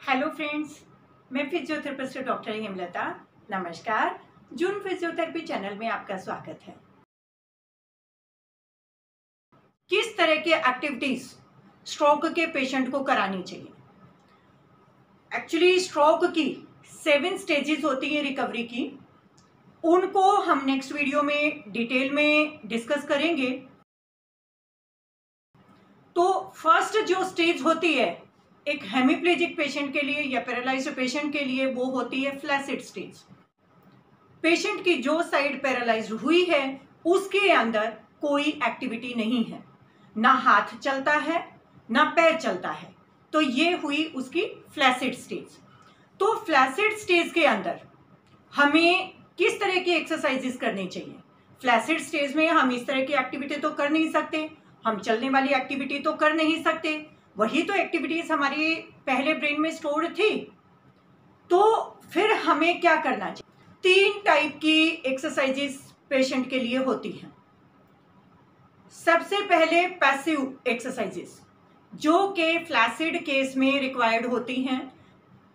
Hello friends, मैं physiotherapist doctor Hemlata. नमस्कार। जून physiotherapy channel में आपका स्वागत है। किस तरह की एक्टिविटीज स्ट्रोक के पेशेंट को करानी चाहिए? एक्चुअली स्ट्रोक की 7 स्टेजेस होती है रिकवरी की। उनको हम नेक्स्ट वीडियो में डिटेल में डिस्कस करेंगे। तो फर्स्ट जो स्टेज होती है एक हेमीप्लेजिक पेशेंट के लिए या पैरालाइज्ड पेशेंट के लिए, वो होती है फ्लैसिड स्टेज। पेशेंट की जो साइड पैरालाइज्ड हुई है उसके अंदर कोई एक्टिविटी नहीं है, ना हाथ चलता है ना पैर चलता है, तो ये हुई उसकी फ्लैसिड स्टेज। तो फ्लैसिड स्टेज के अंदर हमें किस तरह की एक्सरसाइजेस करनी चाहिए? फ्लैसिड स्टेज में हम इस तरह की एक्टिविटी तो कर नहीं सकते, हम चलने वाली एक्टिविटी तो कर नहीं सकते, वही तो एक्टिविटीज हमारी पहले ब्रेन में स्टोर्ड थी। तो फिर हमें क्या करना चाहिए? 3 टाइप की एक्सरसाइजेस पेशेंट के लिए होती हैं। सबसे पहले पैसिव एक्सरसाइजेस जो कि फ्लैसिड केस में रिक्वायर्ड होती हैं।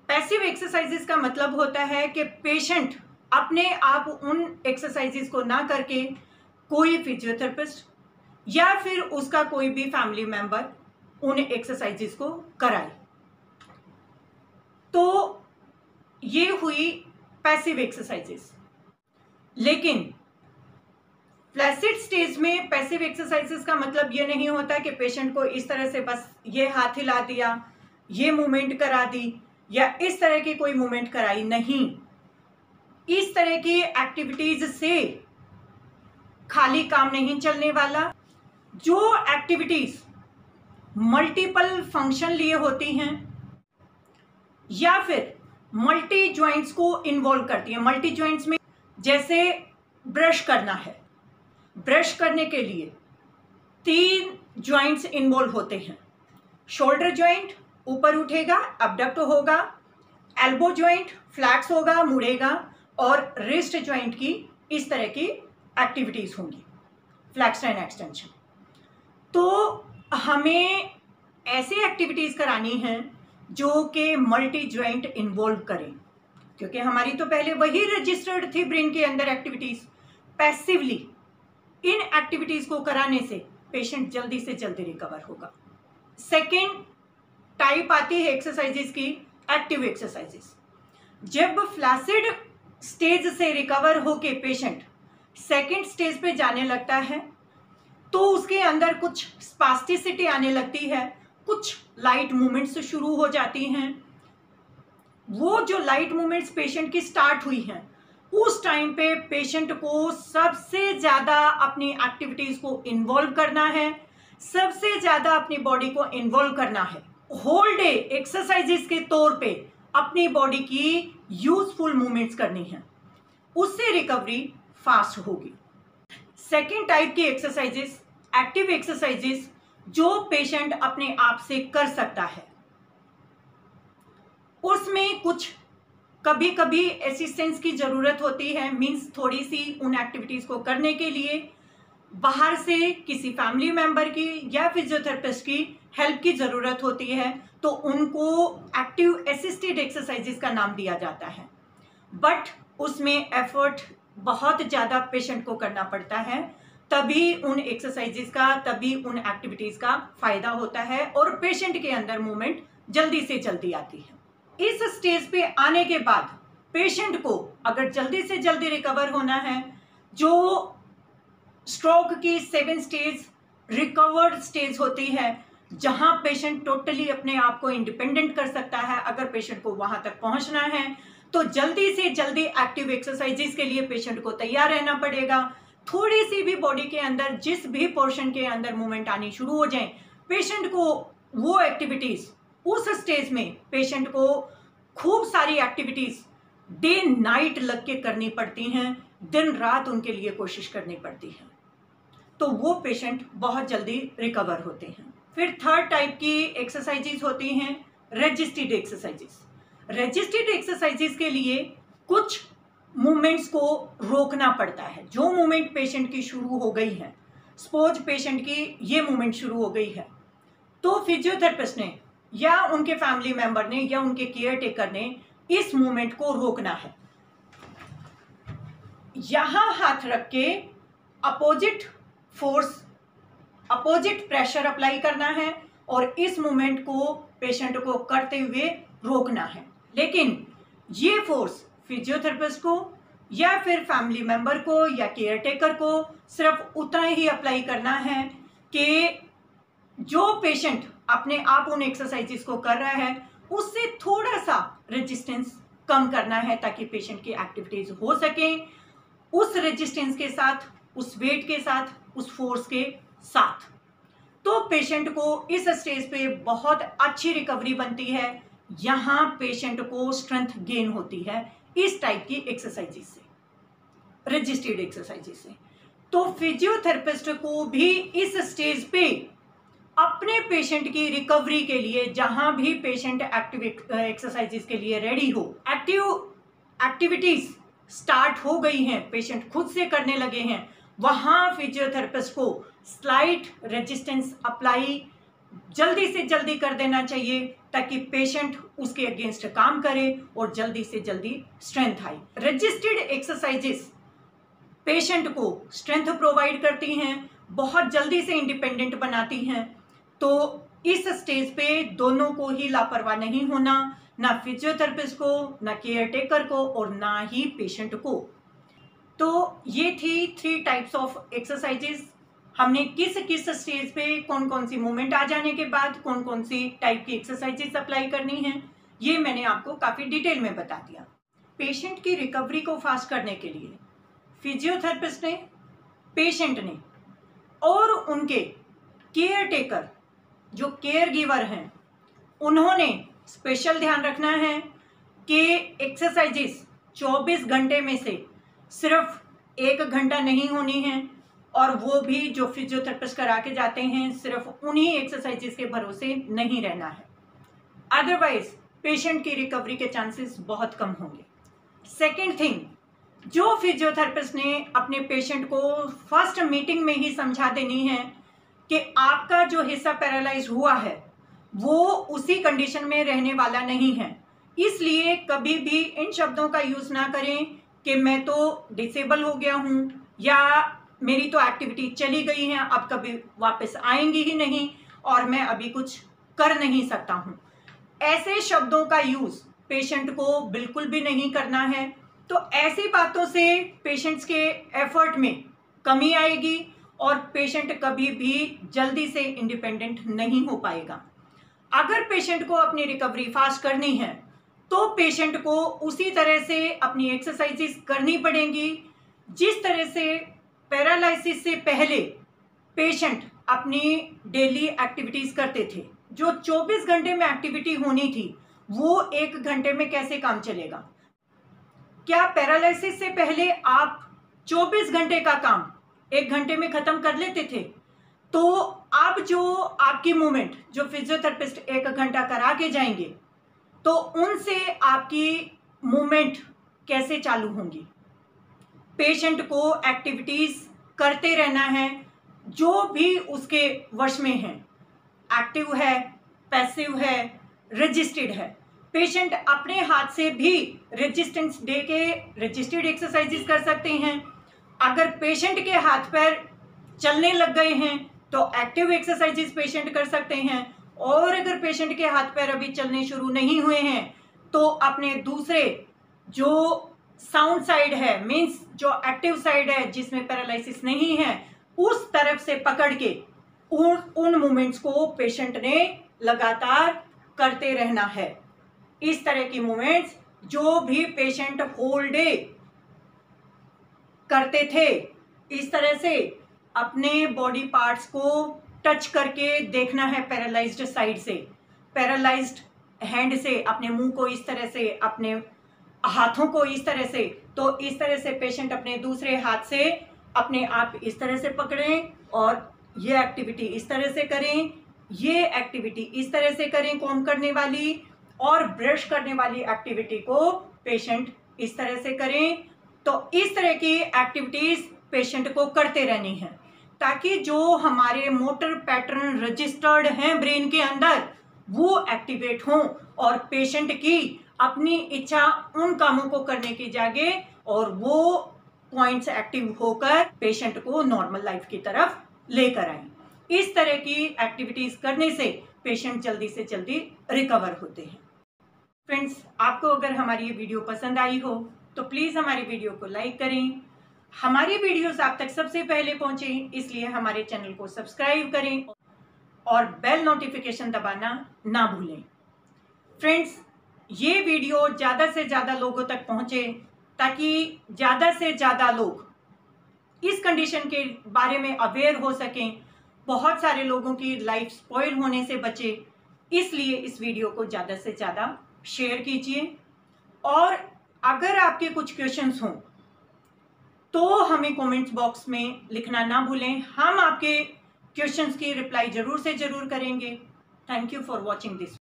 पैसिव एक्सरसाइजेस का मतलब होता है कि पेशेंट अपने आप उन एक्सरसाइजेस को ना करके कोई फिजियोथेरेपिस्ट या फिर उसका कोई भी फैमिली मेंबर उन एक्सरसाइजेस को कराए। तो ये हुई पैसिव एक्सरसाइजेस। लेकिन फ्लैसिड स्टेज में पैसिव एक्सरसाइजेस का मतलब ये नहीं होता कि पेशेंट को इस तरह से बस ये हाथ हिला दिया, ये मूवमेंट करा दी या इस तरह की कोई मूवमेंट कराई, नहीं। इस तरह की एक्टिविटीज से खाली काम नहीं चलने वाला। जो एक्टिविटीज मल्टीपल फंक्शन लिए होती हैं या फिर मल्टी ज्वाइंट्स को इन्वॉल्व करती है। मल्टी ज्वाइंट्स में जैसे ब्रश करना है, ब्रश करने के लिए 3 ज्वाइंट्स इन्वॉल्व होते हैं। शोल्डर ज्वाइंट ऊपर उठेगा, अबडक्ट होगा, एल्बो ज्वाइंट फ्लैक्स होगा, मुड़ेगा, और रिस्ट ज्वाइंट की इस तरह की एक्टिविटीज होंगी, फ्लैक्शन एंड एक्सटेंशन। तो हमें ऐसी एक्टिविटीज करानी है जो कि मल्टी ज्वाइंट इन्वॉल्व करें, क्योंकि हमारी तो पहले वही रजिस्टर्ड थी ब्रेन के अंदर एक्टिविटीज। पैसिवली इन एक्टिविटीज को कराने से पेशेंट जल्दी से जल्दी रिकवर होगा। सेकेंड टाइप आती है एक्सरसाइजेस की, एक्टिव एक्सरसाइजेस। जब फ्लैसिड स्टेज से रिकवर होके पेशेंट सेकेंड स्टेज पे जाने लगता है तो उसके अंदर कुछ स्पास्टिसिटी आने लगती है, कुछ लाइट मूवमेंट्स शुरू हो जाती हैं। वो जो लाइट मूवमेंट्स पेशेंट की स्टार्ट हुई हैं उस टाइम पे पेशेंट को सबसे ज्यादा अपनी एक्टिविटीज को इन्वॉल्व करना है, सबसे ज्यादा अपनी बॉडी को इन्वॉल्व करना है। होल डे एक्सरसाइजेस के तौर पे अपनी बॉडी की यूजफुल मूवमेंट्स करनी है, उससे रिकवरी फास्ट होगी। सेकेंड टाइप की एक्सरसाइजेस एक्टिव एक्सरसाइजेस जो पेशेंट अपने आप से कर सकता है। उसमें कुछ कभी कभी असिस्टेंस की जरूरत होती है, मींस थोड़ी सी उन एक्टिविटीज को करने के लिए बाहर से किसी फैमिली मेंबर की या फिजियोथेरेपिस्ट की हेल्प की जरूरत होती है, तो उनको एक्टिव असिस्टेड एक्सरसाइजेस का नाम दिया जाता है। बट उसमें एफर्ट बहुत ज़्यादा पेशेंट को करना पड़ता है, तभी उन एक्सरसाइजेस का, तभी उन एक्टिविटीज़ का फ़ायदा होता है और पेशेंट के अंदर मूवमेंट जल्दी से जल्दी आती है। इस स्टेज पे आने के बाद पेशेंट को अगर जल्दी से जल्दी रिकवर होना है, जो स्ट्रोक की 7 स्टेज रिकवर्ड स्टेज होती है जहां पेशेंट टोटली अपने आप को इंडिपेंडेंट कर सकता है, अगर पेशेंट को वहां तक पहुंचना है तो जल्दी से जल्दी एक्टिव एक्सरसाइजेस के लिए पेशेंट को तैयार रहना पड़ेगा। थोड़ी सी भी बॉडी के अंदर जिस भी पोर्शन के अंदर मूवमेंट आनी शुरू हो जाए, पेशेंट को वो एक्टिविटीज उस स्टेज में पेशेंट को खूब सारी एक्टिविटीज डे नाइट लग के करनी पड़ती हैं, दिन रात उनके लिए कोशिश करनी पड़ती है, तो वो पेशेंट बहुत जल्दी रिकवर होते हैं। फिर थर्ड टाइप की एक्सरसाइजेस होती हैं रजिस्टेड एक्सरसाइजेस। रजिस्टेड एक्सरसाइजेस के लिए कुछ मूवमेंट्स को रोकना पड़ता है। जो मूवमेंट पेशेंट की शुरू हो गई है, सपोज पेशेंट की ये मूवमेंट शुरू हो गई है, तो फिजियोथेरेपिस्ट ने या उनके फैमिली मेंबर ने या उनके केयर टेकर ने इस मूवमेंट को रोकना है। यहां हाथ रख के opposite force, opposite pressure apply करना है और इस मूवमेंट को पेशेंट को करते हुए रोकना है। लेकिन ये फोर्स फिजियोथेरेपिस्ट को या फिर फैमिली मेंबर को या केयर टेकर को सिर्फ उतना ही अप्लाई करना है कि जो पेशेंट अपने आप उन एक्सरसाइजेस को कर रहा है उससे थोड़ा सा रेजिस्टेंस कम करना है, ताकि पेशेंट की एक्टिविटीज हो सके उस रेजिस्टेंस के साथ, उस वेट के साथ, उस फोर्स के साथ। तो पेशेंट को इस स्टेज पे बहुत अच्छी रिकवरी बनती है। यहाँ पेशेंट को स्ट्रेंथ गेन होती है इस टाइप की एक्सरसाइजेस से, रजिस्टर्ड एक्सरसाइजेस से। तो फिजियोथेरेपिस्ट को भी इस स्टेज पे अपने पेशेंट की रिकवरी के लिए, जहां भी पेशेंट एक्टिव एक्सरसाइजेस के लिए रेडी हो, एक्टिविटीज स्टार्ट हो गई हैं, पेशेंट खुद से करने लगे हैं, वहां फिजियोथेरेपिस्ट को स्लाइट रेजिस्टेंस अप्लाई जल्दी से जल्दी कर देना चाहिए, ताकि पेशेंट उसके अगेंस्ट काम करे और जल्दी से जल्दी स्ट्रेंथ आए। रजिस्टर्ड एक्सरसाइजेस पेशेंट को स्ट्रेंथ प्रोवाइड करती हैं, बहुत जल्दी से इंडिपेंडेंट बनाती हैं। तो इस स्टेज पे दोनों को ही लापरवाह नहीं होना, ना फिजियोथेरेपिस्ट को, ना केयर टेकर को और ना ही पेशेंट को। तो ये थी 3 टाइप्स ऑफ एक्सरसाइजेस। हमने किस किस स्टेज पे कौन कौन सी मूवमेंट आ जाने के बाद कौन कौन सी टाइप की एक्सरसाइजेस अप्लाई करनी है, ये मैंने आपको काफ़ी डिटेल में बता दिया। पेशेंट की रिकवरी को फास्ट करने के लिए फिजियोथेरेपिस्ट ने, पेशेंट ने और उनके केयर टेकर जो केयर गिवर हैं, उन्होंने स्पेशल ध्यान रखना है कि एक्सरसाइजेस 24 घंटे में से सिर्फ 1 घंटा नहीं होनी है, और वो भी जो फिजियोथेरेपिस्ट करा के जाते हैं सिर्फ उन्हीं एक्सरसाइजेस के भरोसे नहीं रहना है, अदरवाइज पेशेंट की रिकवरी के चांसेस बहुत कम होंगे। सेकेंड थिंग, जो फिजियोथेरेपिस्ट ने अपने पेशेंट को फर्स्ट मीटिंग में ही समझा देनी है कि आपका जो हिस्सा पैरालाइज हुआ है वो उसी कंडीशन में रहने वाला नहीं है, इसलिए कभी भी इन शब्दों का यूज़ ना करें कि मैं तो डिसेबल हो गया हूँ या मेरी तो एक्टिविटी चली गई है, अब कभी वापस आएंगी ही नहीं और मैं अभी कुछ कर नहीं सकता हूँ। ऐसे शब्दों का यूज़ पेशेंट को बिल्कुल भी नहीं करना है। तो ऐसी बातों से पेशेंट्स के एफर्ट में कमी आएगी और पेशेंट कभी भी जल्दी से इंडिपेंडेंट नहीं हो पाएगा। अगर पेशेंट को अपनी रिकवरी फास्ट करनी है तो पेशेंट को उसी तरह से अपनी एक्सरसाइजेस करनी पड़ेंगी जिस तरह से पैरालिसिस से पहले पेशेंट अपनी डेली एक्टिविटीज़ करते थे। जो 24 घंटे में एक्टिविटी होनी थी वो 1 घंटे में कैसे काम चलेगा? क्या पैरालिसिस से पहले आप 24 घंटे का काम 1 घंटे में ख़त्म कर लेते थे? तो अब जो आपकी मूवमेंट जो फिजियोथेरेपिस्ट 1 घंटा करा के जाएंगे तो उनसे आपकी मूवमेंट कैसे चालू होंगी? पेशेंट को एक्टिविटीज़ करते रहना है जो भी उसके वश में है, एक्टिव है, पैसिव है, रजिस्टर्ड है। पेशेंट अपने हाथ से भी रेजिस्टेंस दे के रजिस्टर्ड एक्सरसाइजेस कर सकते हैं। अगर पेशेंट के हाथ पैर चलने लग गए हैं तो एक्टिव एक्सरसाइजेस पेशेंट कर सकते हैं, और अगर पेशेंट के हाथ पैर अभी चलने शुरू नहीं हुए हैं तो अपने दूसरे जो साउंड साइड है, मीन्स जो एक्टिव साइड है जिसमें पैरालिसिस नहीं है, उस तरफ से पकड़ के उन मूवमेंट्स को पेशेंट ने लगातार करते रहना है। इस तरह की मूवमेंट्स जो भी पेशेंट होल डे करते थे, इस तरह से अपने बॉडी पार्ट्स को टच करके देखना है पैरालाइज्ड साइड से, पैरालाइज्ड हैंड से अपने मुंह को इस तरह से, अपने हाथों को इस तरह से, तो इस तरह से पेशेंट अपने दूसरे हाथ से अपने आप इस तरह से पकड़ें और ये एक्टिविटी इस तरह से करें, ये एक्टिविटी इस तरह से करें कॉम्ब करने वाली, और ब्रश करने वाली एक्टिविटी को पेशेंट इस तरह से करें। तो इस तरह की एक्टिविटीज़ पेशेंट को करते रहनी है ताकि जो हमारे मोटर पैटर्न रजिस्टर्ड हैं ब्रेन के अंदर वो एक्टिवेट हों और पेशेंट की अपनी इच्छा उन कामों को करने की जागे और वो पॉइंट्स एक्टिव होकर पेशेंट को नॉर्मल लाइफ की तरफ लेकर आए। इस तरह की एक्टिविटीज करने से पेशेंट जल्दी से जल्दी रिकवर होते हैं। फ्रेंड्स, आपको अगर हमारी ये वीडियो पसंद आई हो तो प्लीज हमारी वीडियो को लाइक करें। हमारी वीडियोस आप तक सबसे पहले पहुंचे इसलिए हमारे चैनल को सब्सक्राइब करें और बेल नोटिफिकेशन दबाना ना भूलें। फ्रेंड्स, ये वीडियो ज़्यादा से ज़्यादा लोगों तक पहुंचे ताकि ज़्यादा से ज़्यादा लोग इस कंडीशन के बारे में अवेयर हो सकें, बहुत सारे लोगों की लाइफ स्पॉइल होने से बचे। इसलिए इस वीडियो को ज़्यादा से ज़्यादा शेयर कीजिए और अगर आपके कुछ क्वेश्चंस हों तो हमें कमेंट्स बॉक्स में लिखना ना भूलें। हम आपके क्वेश्चंस की रिप्लाई जरूर से जरूर करेंगे। Thank you for watching this.